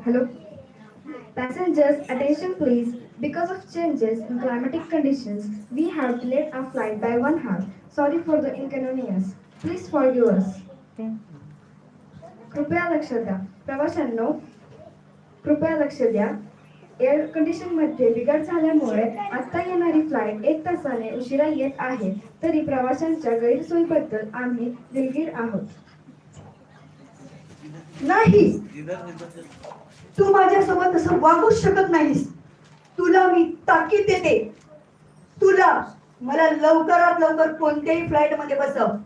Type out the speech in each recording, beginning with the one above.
Hello. Passengers, attention please. Because of changes in climatic conditions, we have delayed our flight by 1 hour. Sorry for the inconvenience. Please forgive us. कृपया लक्ष द्या. प्रवाशांनो, कृपया लक्ष द्या. Air कंडिशनमध्ये बिघाड झाल्यामुळे आता येणारी फ्लाईट 1 तासाने उशिरा येत आहे. तरी प्रवाशांच्या गैरसोयीबद्दल आम्ही दिलगीर आहोत. नाही, तू माझ्यासोबत असं वागूच शकत नाहीस. तुला मी ताकीद देते. तुला मला लवकरात लवकर कोणत्याही फ्लाईट मध्ये बसव.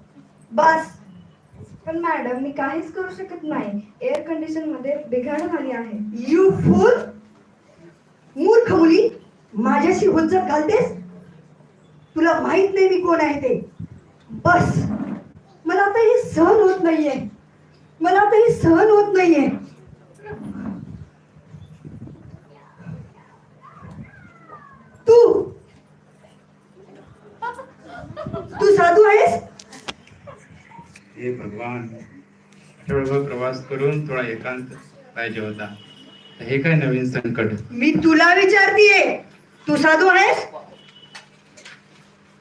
बस. पण मॅडम, मी काहीच करू शकत नाही. एअर कंडिशन मध्ये बिघाड झाली आहे. यू फूल, मूर्ख मुली, माझ्याशी हुज्जत घालतेस. तुला माहित नाही मी कोण आहे ते. बस. मला आता हे सहन होत नाहीये. मला आता हे सहन होत नाहीये. तू तू साधू आहेस. हे भगवान, आठवडाभर प्रवास करून थोडा एकांत पाहिजे होता. हे काय नवीन संकट. मी तुला विचारतीये, तू साधू आहेस.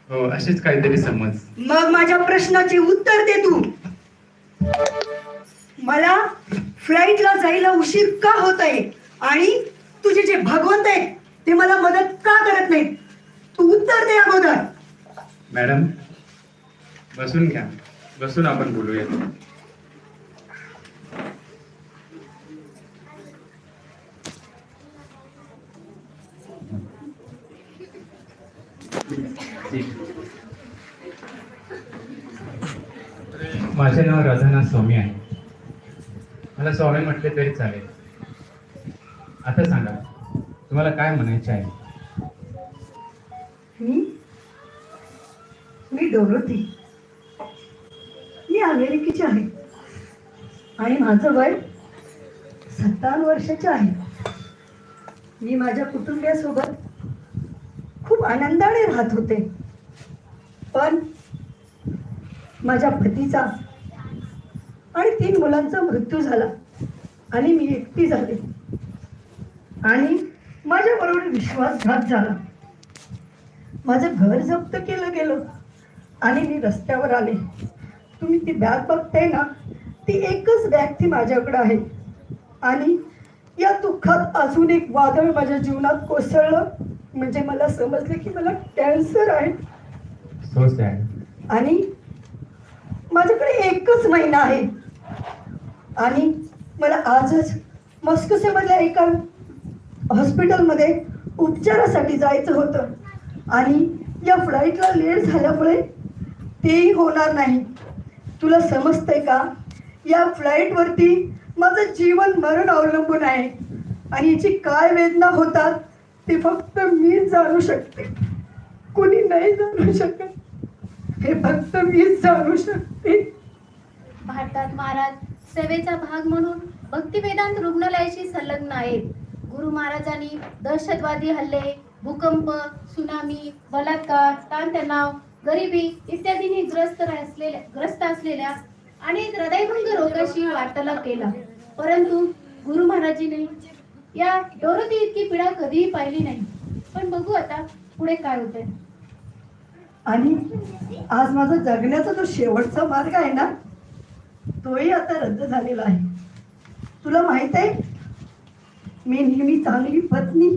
हो, अशीच काहीतरी समज. मग माझ्या प्रश्नाचे उत्तर दे तू. मला फ्लाईटला जायला उशीर का होत आहे आणि तुझे जे भगवंत आहेत ते मला मदत का करत नाहीत. तू उत्तर दे अगोदर. मॅडम, बसून घ्या. बसून आपण बोलूया. माझे नाव राधानाथ स्वामी आहे. मला स्वामी म्हटले तरी चालेल. आता सांगा, तुम्हाला काय म्हणायचे आहे. मी डोरोथी. मी अमेरिकेची आहे आणि माझं वय 57 वर्षाचे आहे. मी माझ्या कुटुंबियासोबत खूप आनंदाने राहत होते. पण माझ्या पतीचा आणि 3 मुलांचा मृत्यू झाला आणि मी एकटी झाले आणि माझ्याबरोबर विश्वासघात झाला. माझं घर जप्त केलं गेलं आणि मी रस्त्यावर आले. तुम्ही ती बॅग बघताय ना, ती एकच बॅग ती माझ्याकडे आहे. आणि या दुःखात अजून एक वादळ माझ्या जीवनात कोसळलं. म्हणजे मला समजलं की मला कॅन्सर आहे. So sad. आणि माझ्याकडे एकच महिना आहे आणि मला आजच मॉस्कोमधल्या एका हॉस्पिटलमध्ये उपचारासाठी जायचं होतं आणि या फ्लाईटला लेट झाल्यामुळे तेही होणार नाही. तुला समजतंय का, या फ्लाईटवरती माझं जीवन मरण अवलंबून आहे आणि याची काय वेदना होतात ते फक्त मीच जाणू शकते. कोणी नाही जाणू शकत. हे फक्त मीच जाणू शकते. भारतात महाराज सेवेचा भाग म्हणून भक्तिवेदांत रुग्णालयाशी संलग्न आहेत. गुरु महाराजांनी दहशतवादी हल्ले, भूकंप, सुनामी, बलात्कार, ताणतणाव, गरिबी इत्यादींनी ग्रस्त असलेल्या अनेक हृदयभंग रोगाशी वार्तालाप केला. परंतु गुरु महाराजांनी या डोरोथी इतकी पीडा कधीही पाहिली नाही. पण बघू आता पुढे काय होतंय. आणि आज माझा जगण्याचा जो शेवटचा मार्ग आहे ना, तोही आता रद्द झालेला आहे. तुला माहित आहे, मी नेहमी चांगली पत्नी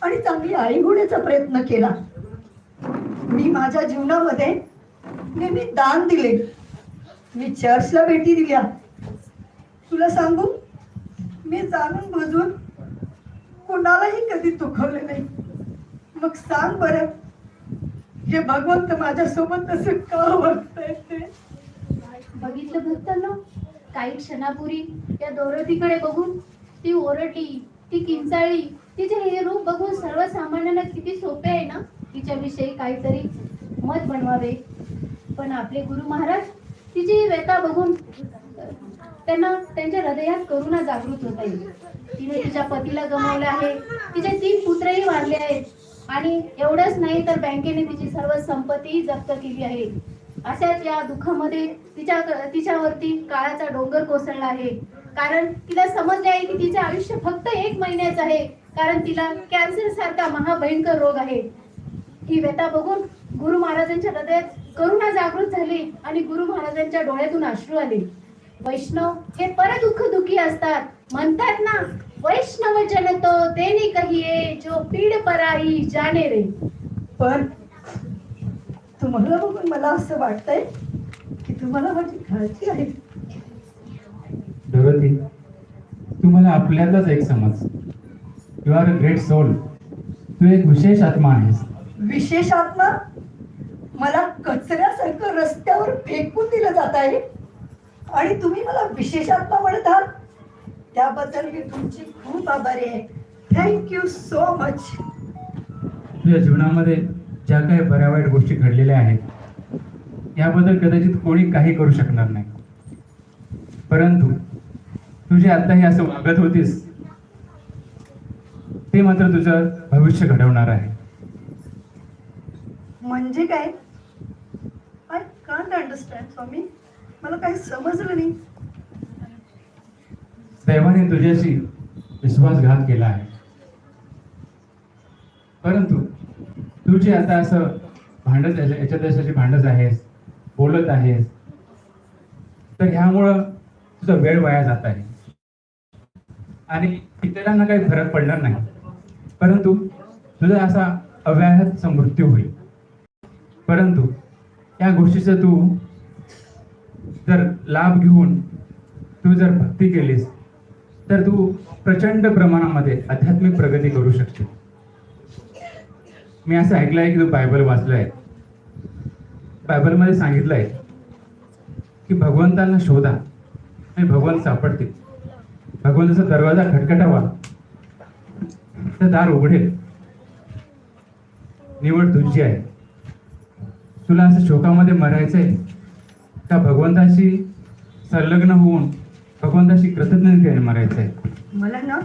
आणि चांगली आई होण्याचा प्रयत्न केला. मी माझ्या जीवनामध्ये नेहमी दान दिले. मी चर्चला भेटी दिल्या. तुला सांगू, मी जाणून बुजून कोणालाही कधी दुखवले नाही. मग सांग बरं, हे भगवंत माझ्यासोबत असं का वागताय ते. बघितलं भक्तांनो, काही क्षणापूर्वी त्या डोरोथीकडे बघून ती ओरडली, ती किंचाळली. तिचे हे रूप बघून सर्वसामान्यांना किती सोपे आहे ना तिच्याविषयी काहीतरी मत बनवावे. पण आपले गुरु महाराज तिची ही व्यथा बघून त्यांना त्यांच्या हृदयात करुणा जागृत होत आहे. तिने तिच्या पतीला गमावले आहे, तिचे 3 पुत्रही वारले आहेत आणि एवढंच नाही तर बँकेने तिची सर्व संपत्ती जप्त केली आहे. अशाच या दुःखामध्ये तिच्यावरती काळाचा डोंगर कोसळला आहे. कारण तिला समजले आहे की तिचे आयुष्य फक्त 1 महिन्याचं आहे, कारण तिला कॅन्सर सारखा महाभयंकर रोग आहे. ही व्यथा बघून गुरु महाराजांच्या हृदयात करुणा जागृत झाली आणि गुरु महाराजांच्या डोळ्यातून अश्रू आले. वैष्णव हे परदुःख दुखी असतात. म्हणतात ना, वैष्णव जन तो तेने कहिए जो पीड पराई जाने रे. पण तुम्हाला बघून मला असं वाटतंय की तुम्हाला माझी काळजी आहे. डोरोथी, तू मला आपल्यातच एक समज. You are a great soul. तू एक विशेष आत्मा आहेस. विशेष आत्मा? मला कचऱ्यासारखं रस्त्यावर फेकून दिलं जात आहे आणि तुम्ही मला विशेष आत्मा म्हणत आहात. त्याबद्दल मी तुमची खूप आभारी आहे. Thank you so much. तुझ्या जीवनामध्ये ज्या काही बऱ्या वाईट गोष्टी घडलेल्या आहेत याबद्दल कदाचित कोणी काही करू शकणार नाही, परंतु तू जे आता हे असं वागत होतीस ते मात्र तुझं भविष्य घडवणार आहे. म्हणजे काय? आय कांट अंडरस्टँड स्वामी. मला काही समजलं नाही. दैवाने तुझ्याशी विश्वासघात केला आहे, परंतु तू जे आता असं भांडत याच्या त्याच्याशी भांडत आहेस, बोलत आहेस, तर ह्यामुळं तुझा वेळ वाया जात आहे आणि इतरांना काही फरक पडणार नाही, परंतु तुझा असा अव्याहत मृत्यू होईल. परंतु या गोष्टीचा तू जर लाभ घेऊन तू जर भक्ती केलीस तर तू प्रचंड प्रमाणामध्ये आध्यात्मिक प्रगती करू शकते. मी असं ऐकलंय की तू बायबल वाचलंय. बायबलमध्ये सांगितलंय की भगवंतांना शोधा आणि भगवंत सापडतील. भगवंताचा दरवाजा खटखटावा तर दार उघडेल. निवड तुझी आहे. तुला असं शोकामध्ये मरायचंय का भगवंताशी संलग्न होऊन भगवंताशी कृतज्ञतेने मरायचंय? मला ना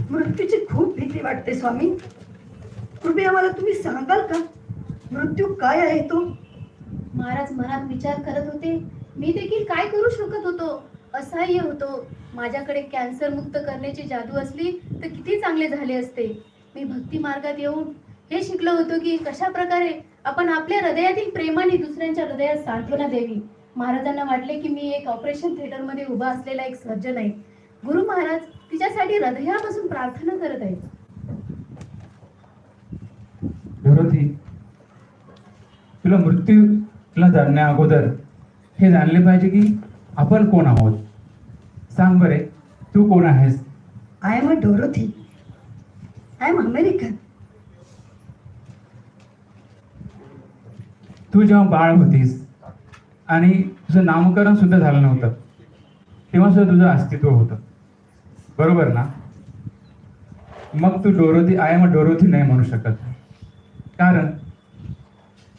मृत्यूची खूप भीती वाटते स्वामी. कृपया मला तुम्ही सांगाल का मृत्यू काय आहे तो? महाराज मनात विचार करत होते, मी देखील काय करू शकत होतो? असहाय्य होतो. माझ्याकडे कॅन्सर मुक्त करण्याची जादू असली तर किती चांगले झाले असते. मी भक्ती मार्गात येऊन हे शिकलो होतो की कशा प्रकारे आपण आपल्या हृदयातील प्रेमाने दुसऱ्यांच्या हृदयात सांत्वना द्यावी. महाराजांना वाटले की मी एक ऑपरेशन थिएटरमध्ये उभा असलेला एक सर्जन आहे. गुरु महाराज तिच्यासाठी हृदयापासून प्रार्थना करत आहेत. डोरोथी, तुला मृत्यूला जाणण्या अगोदर हे जाणले पाहिजे की आपण कोण आहोत. सांग बरे, तू कोण आहेस? I am a Dorothy. I am American. तू जेव्हा बाळ होतीस आणि तुझं नामकरण सुद्धा झालं नव्हतं तेव्हा सुद्धा तुझं अस्तित्व होतं, बरोबर ना? मग तू Dorothy, I am a Dorothy नाही म्हणू शकत. कारण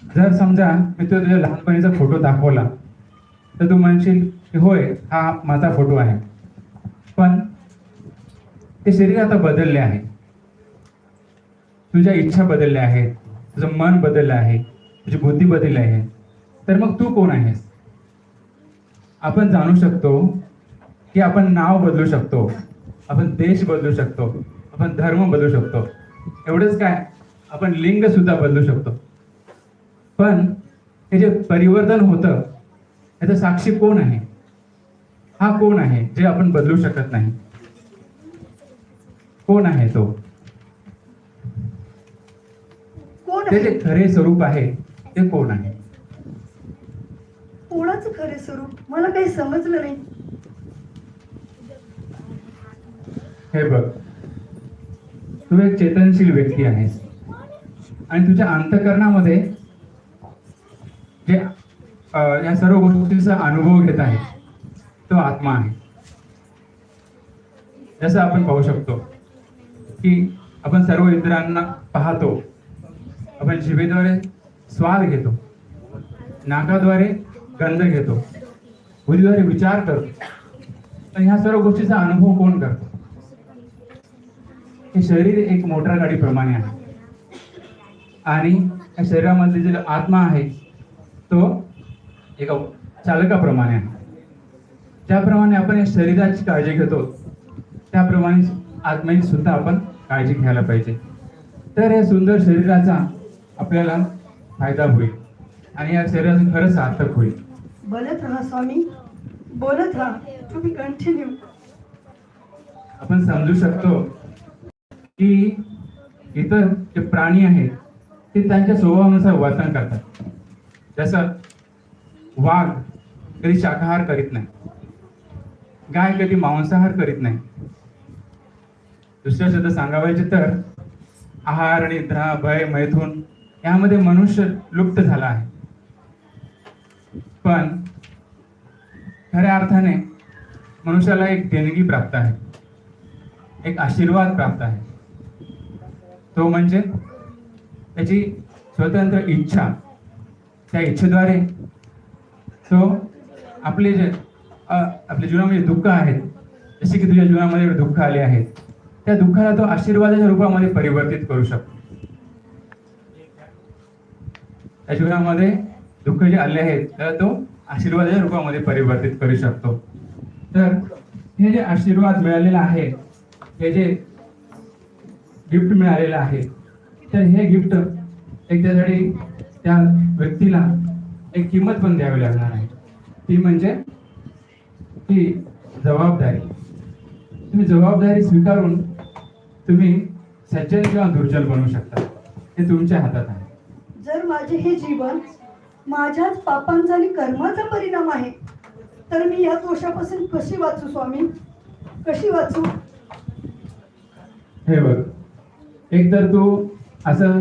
जर समजा मी तुझ्या लहानपणीचा फोटो दाखवला तर तू म्हणशील की होय, हा माझा फोटो आहे, पण ते शरीर आता बदलले आहे. तुझ्या इच्छा बदलल्या आहेत, तुझं मन बदललं आहे, तुझी बुद्धी बदलली आहे. तर मग तू कोण आहेस? आपण जाणू शकतो की आपण नाव बदलू शकतो, आपण देश बदलू शकतो, आपण धर्म बदलू शकतो. एवढंच काय, आपण लिंग सुद्धा बदलू शकतो. पण हे जे परिवर्तन होतं याचं साक्षी कोण आहे? हा कोण आहे जे आपण बदलू शकत नाही? कोण आहे तो? कोण ते आहे? जे खरे स्वरूप आहे ते कोण आहे? कोणाचं खरे स्वरूप मला काही समजलं नाही. हे बघ, तू एक चेतनशील व्यक्ती आहेस आणि तुझ्या अंतःकरणामध्ये जे या सर्व गोष्टींचा अनुभव घेत आहे तो आत्मा आहे. जसं आपण पाहू शकतो की आपण सर्व इंद्रियांना पाहतो, आपण जिभेद्वारे स्वाद घेतो, नाकाद्वारे गंध घेतो, बुद्धीद्वारे विचार करतो. पण ह्या सर्व गोष्टीचा अनुभव कोण करतो? हे शरीर एक मोटर गाडीप्रमाणे आहे आणि या शरीरामधले जे आत्मा आहे तो एका चालकाप्रमाणे आहे. ज्याप्रमाणे आपण या शरीराची काळजी घेतो त्याप्रमाणे आत्म्याची सुद्धा आपण काळजी घ्यायला पाहिजे. तर या सुंदर शरीराचा आपल्याला फायदा होईल आणि या शरीराचं खरंच सार्थक होईल. बोलत राहा स्वामी, बोलत राहा. तुम्ही कंटिन्यू. आपण समजू शकतो की इतर जे प्राणी आहेत ते त्यांच्या स्वभावानुसार वर्तन करतात. जसं वाघ कधी शाकाहार करीत नाही, गाय कधी मांसाहार करीत नाही. दुसऱ्या शब्द सांगावायचे तर आहार, निद्रा, भय, मैथून यामध्ये मनुष्य लुप्त झाला आहे. पण खऱ्या अर्थाने मनुष्याला एक देणगी प्राप्त आहे, एक आशीर्वाद प्राप्त आहे. तो म्हणजे त्याची स्वतंत्र इच्छा. त्या इच्छेद्वारे तो आपले जे आपल्या जीवनामध्ये दुःख आहेत, जसे की तुझ्या जीवनामध्ये दुःख आले आहेत, त्या दुःखाला तो आशीर्वादाच्या रूपामध्ये परिवर्तित करू शकतो. त्या जीवनामध्ये दुःख जे आले आहेत त्याला तो आशीर्वादाच्या रूपामध्ये परिवर्तित करू शकतो. तर हे जे आशीर्वाद मिळालेला आहे, हे जे गिफ्ट मिळालेलं आहे, तर हे गिफ्ट एक त्यासाठी त्या व्यक्तीला एक किंमत पण द्यावी लागणार आहे. ती म्हणजे ती जबाबदारी. तुम्ही जबाबदारी स्वीकारून तुम्ही सज्जन किंवा दुर्जन बनवू शकता. हे तुमच्या हातात आहे. जर माझे हे जीवन माझ्याच पापांचा आणि कर्माचा परिणाम आहे, तर मी या दोषापासून कशी वाचू स्वामी, कशी वाचू? हे बघ, एक तर तू असं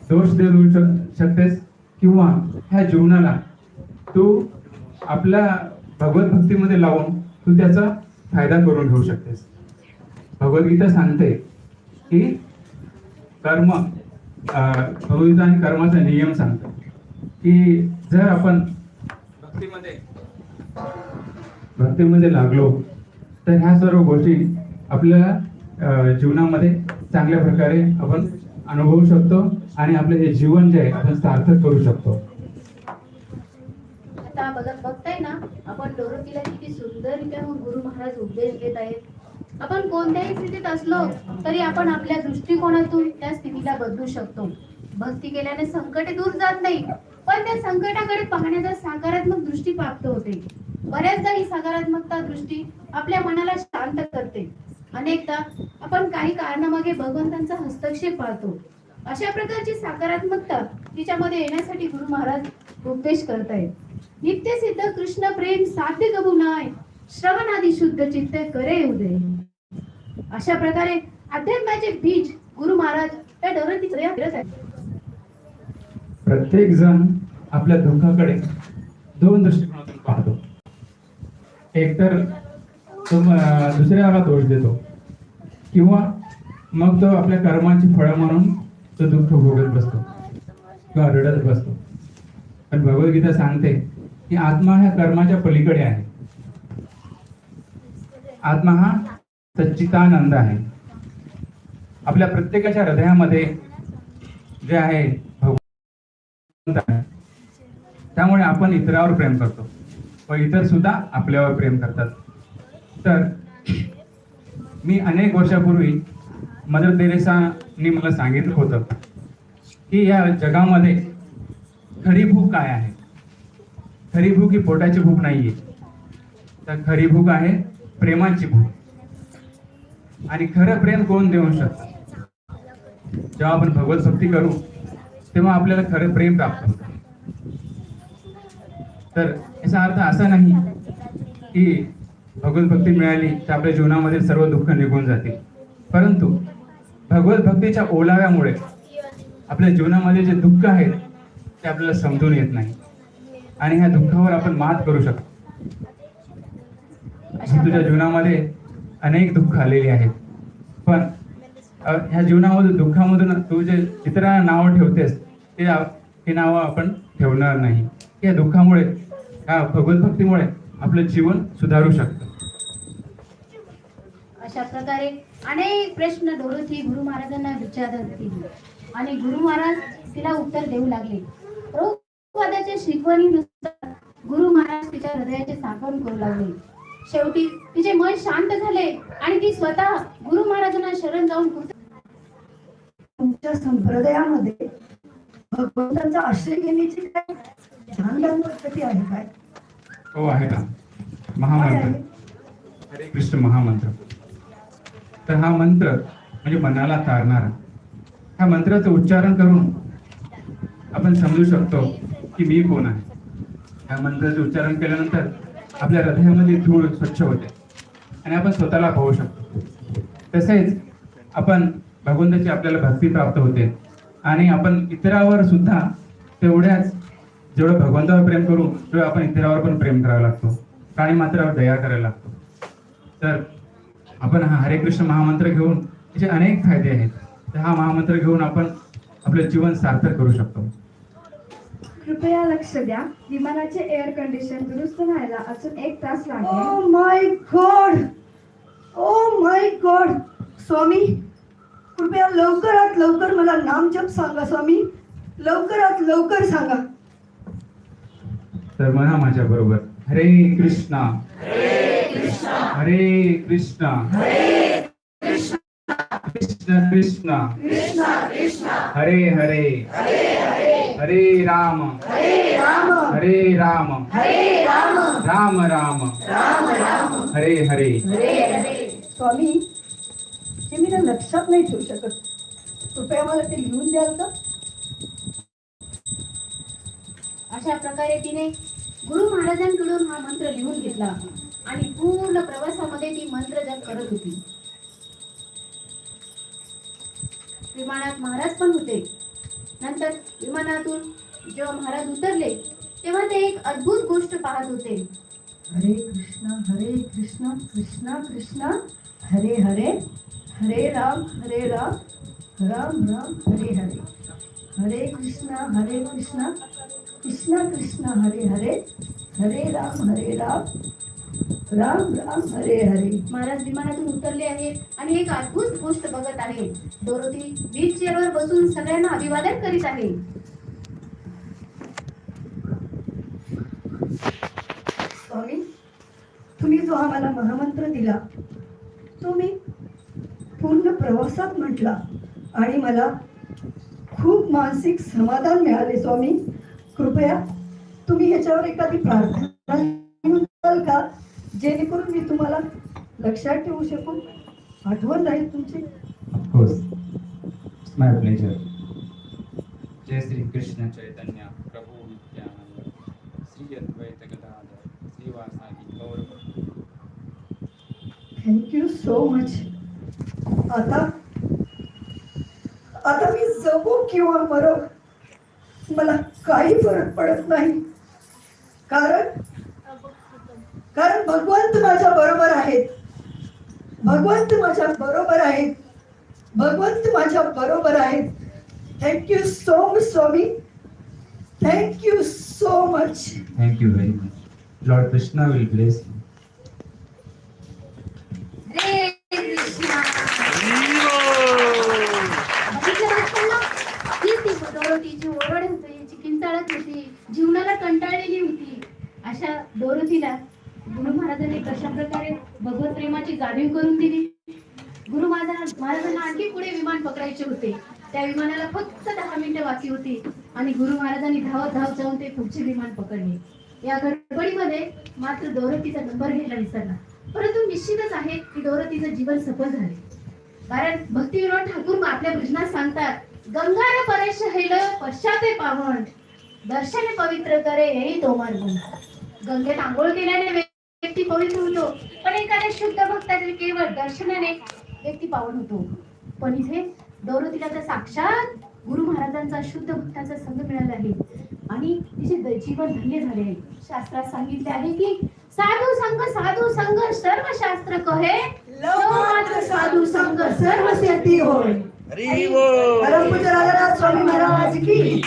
दोष देऊ शकतेस किंवा ह्या जीवनाला तू आपल्या भगवत भक्तीमध्ये लावून तू त्याचा फायदा करून घेऊ शकतेस. भगवद्गीता सांगते की कर्म, भगवद्गीता आणि कर्माचा नियम सांगतो की जर आपण भक्तीमध्ये लागलो तर ह्या सर्व गोष्टी आपल्या जीवनामध्ये चांगल्या प्रकारे आपण अनुभवू शकतो आणि आपलं हे जीवन जे आहे आपण सार्थक करू शकतो. आता बघताय ना आपण डोरोथीला किती सुंदररित्या गुरु महाराज उपदेश देत आहेत. आपण कोणत्याही स्थितीत असलो तरी आपण आपल्या दृष्टिकोनातून त्या स्थितीला बदलू शकतो. भक्ती केल्याने संकटे दूर जात नाही, पण त्या संकटाकडे पाहण्याचा सकारात्मक दृष्टी प्राप्त होते. बऱ्याचदा ही सकारात्मकता दृष्टी आपल्या मनाला शांत करते. अनेकदा आपण काही कारणामागे भगवंतांचा हस्तक्षेप पाहतो. अशा प्रकारची सकारात्मकता तिच्यामध्ये येण्यासाठी गुरु महाराज उपदेश करतायत. नित्य सिद्ध कृष्ण प्रेम साध्य कबू नाय, श्रवणादी शुद्ध चित्त करे उदय. अशा प्रकारे अध्यात्माचे बीज गुरु महाराज त्या डोरोथीकडे फिरत आहेत. प्रत्येक जण आपल्या दुःखाकडे दोन दृष्टिकोनातून पाहतो. एक तर तो दुसऱ्याला दोष देतो किंवा मग तो आपल्या कर्माची फळं म्हणून तो दुःख भोगत बसतो किंवा रडत बसतो. पण भगवद्गीता सांगते की आत्मा ह्या कर्माच्या पलीकडे आहे. आत्मा हा सच्चिदानंद आहे. आपल्या प्रत्येकाच्या हृदयामध्ये जे आहे भगवंत आहे. त्यामुळे आपण इतरावर प्रेम करतो व इतर सुद्धा आपल्यावर प्रेम करतात. तर मी अनेक वर्षापूर्वी मदर तेरेसांनी मला सांगितलं होतं की या जगामध्ये खरी भूक काय आहे. खरी भूक ही पोटाची भूक नाहीये, तर खरी भूक आहे प्रेमाची भूक. आणि खरं प्रेम कोण देऊ शकतं? जेव्हा आपण भगवत भक्ती करू तेव्हा आपल्याला खरं प्रेम प्राप्त होतं. तर याचा अर्थ असा नाही की भगवत भक्ती मिळाली तर आपल्या जीवनामध्ये सर्व दुःख निघून जाते, परंतु भगवत भक्तीच्या ओलाव्यामुळे आपल्या जीवनामध्ये जे दुःख आहेत ते आपल्याला समजून येत नाही आणि ह्या दुःखावर आपण मात करू शकतो. तुझ्या जीवनामध्ये अनेक दुःख आलेली आहेत, पण ह्या जीवनामधून दुःखामधून तू जे इतरांना नावं ठेवतेस ते नावं आपण ठेवणार नाही. या दुःखामुळे, या भगवत भक्तीमुळे आपलं जीवन सुधारू शकतं. अशा प्रकारे अनेक प्रश्न डोरोथी गुरु महाराजांना विचारत होती आणि गुरु महाराज तिला उत्तर देऊ लागले. प्रभुपादाच्या शिकवणीनुसार गुरु महाराज महाराज तिच्या हृदयाचे साखर करू लागले. शेवटी तिचे मन शांत झाले आणि ती स्वतः गुरु महाराजांना शरण जाऊन तुमच्या संप्रदायामध्ये भगवंतांचा आश्रय घेण्याची काय छान पद्धती आहे काय? हो आहे ना, काय महामंत्र, आहे? हरे कृष्ण महामंत्र. तर हा मंत्र म्हणजे मनाला तारणारा. ह्या मंत्राचं उच्चारण करून आपण समजू शकतो की मी कोण आहे. ह्या मंत्राचे उच्चारण केल्यानंतर आपल्या हृदयामध्ये धूळ स्वच्छ होते आणि आपण स्वतःला पाहू शकतो. तसेच आपण भगवंताची आपल्याला भक्ती प्राप्त होते आणि आपण इतरावर सुद्धा तेवढ्याच, जेवढं भगवंतावर प्रेम करू तेवढं आपण इतरावर पण प्रेम करावं लागतो, प्राणी मात्रावर दया करायला लागतो. तर आपण हा हरे कृष्ण महामंत्र घेऊन त्याचे अनेक फायदे आहेत. तर हा महामंत्र घेऊन आपण आपलं जीवन सार्थक करू शकतो. कृपया लक्ष द्या, विमानाचे एअर कंडिशन दुरुस्त व्हायला अजून 1 तास लागेल. Oh my God, oh my God. स्वामी, कृपया लवकरात लवकर मला नामजप सांगा स्वामी, लवकरात लवकर सांगा. तर म्हणा माझ्या बरोबर, हरे कृष्णा हरे कृष्णा कृष्ण कृष्ण हरे हरे हरे राम हरे राम राम राम हरे हरे. स्वामी, हे मी ना लक्षात नाही ठेवू शकत, कृपया मला ते लिहून द्याल का? अशा प्रकारे तिने गुरु महाराजांकडून हा मंत्र लिहून घेतला आणि पूर्ण प्रवासामध्ये ती मंत्र जप करत होती. विमानात महाराज पण होते. नंतर विमानातून जेव्हा महाराज उतरले तेव्हा ते एक अद्भुत गोष्ट पाहत होते. हरे कृष्णा कृष्णा कृष्णा हरे हरे, हरे राम राम राम हरे हरे, हरे कृष्णा कृष्णा कृष्णा हरे हरे, हरे राम राम राम हरे हरे. महाराज विमानातून उतरले आहेत आणि एक अद्भुत गोष्ट बघत आहे. डोरोथी व्हील चेअरवर बसून सगळ्यांना अभिवादन करीत आहे. स्वामी, तुम्ही जो आम्हाला महामंत्र दिला तो मी पूर्ण प्रवासात म्हटला आणि मला खूप मानसिक समाधान मिळाले. स्वामी, कृपया तुम्ही ह्याच्यावर एखादी प्रार्थना लिहून द्याल का, जेणेकरून मी तुम्हाला लक्षात ठेवू शकू, आठवण राहील तुमची. Of course, my pleasure. जय श्री कृष्ण चैतन्य प्रभु नित्यानंद श्री अद्वैत गदाधर श्रीवासादि गौरभक्त. Thank you so much. आता मी जगू किंवा मरो मला काही फरक पडत नाही, कारण भगवंत माझ्या बरोबर आहेत, भगवंत माझ्या बरोबर आहेत, भगवंत माझ्या बरोबर आहेत. Thank you so much Swami, thank you so much. Thank you very much. Lord Krishna will bless you. हरे कृष्णा. बघितलं असताना हीच ती डोरोथीची ओरड होती, जी किंचाळत होती, जीवनाला कंटाळलेली होती. अशा डोरोथीला गुरु महाराजांनी कशा प्रकारे भगवत प्रेमाची जाणीव करून दिली. गुरु महाराजांना आणखी पुढे विमान पकडायचे होते. त्या विमानाला फक्त 10 मिनिटं बाकी होती आणि गुरु महाराजांनी धावत जाऊन ते पुढचे विमान पकडले. या गडबडीमध्ये मात्र डोरोथीचा नंबर घ्यायला विसरला. परंतु निश्चितच आहे की डोरोथीचं जीवन सफल झाले. कारण भक्तिविनोद ठाकूर आपल्या भजनात सांगतात, गंगार परेश हैल पश्चाते पावन दर्शने पवित्र करे येई तो मार्ग. गंगेत आंघोळ केल्याने व्यक्ती पवित्र होतो, पण एखाद्या शुद्ध भक्तातील केवळ दर्शनाने व्यक्ती पावन होतो. पण इथे डोरोथीला तर साक्षात गुरु महाराजांचा शुद्ध भक्ताचा संग मिळाला आहे आणि तिचे जीवन धन्य झाले आहे. शास्त्रात सांगितले आहे की साधू संग सर्व शास्त्र कहे, मात्र साधू संग सर्व सिद्धी होय. परमपूज्य राजाराम स्वामी महाराज की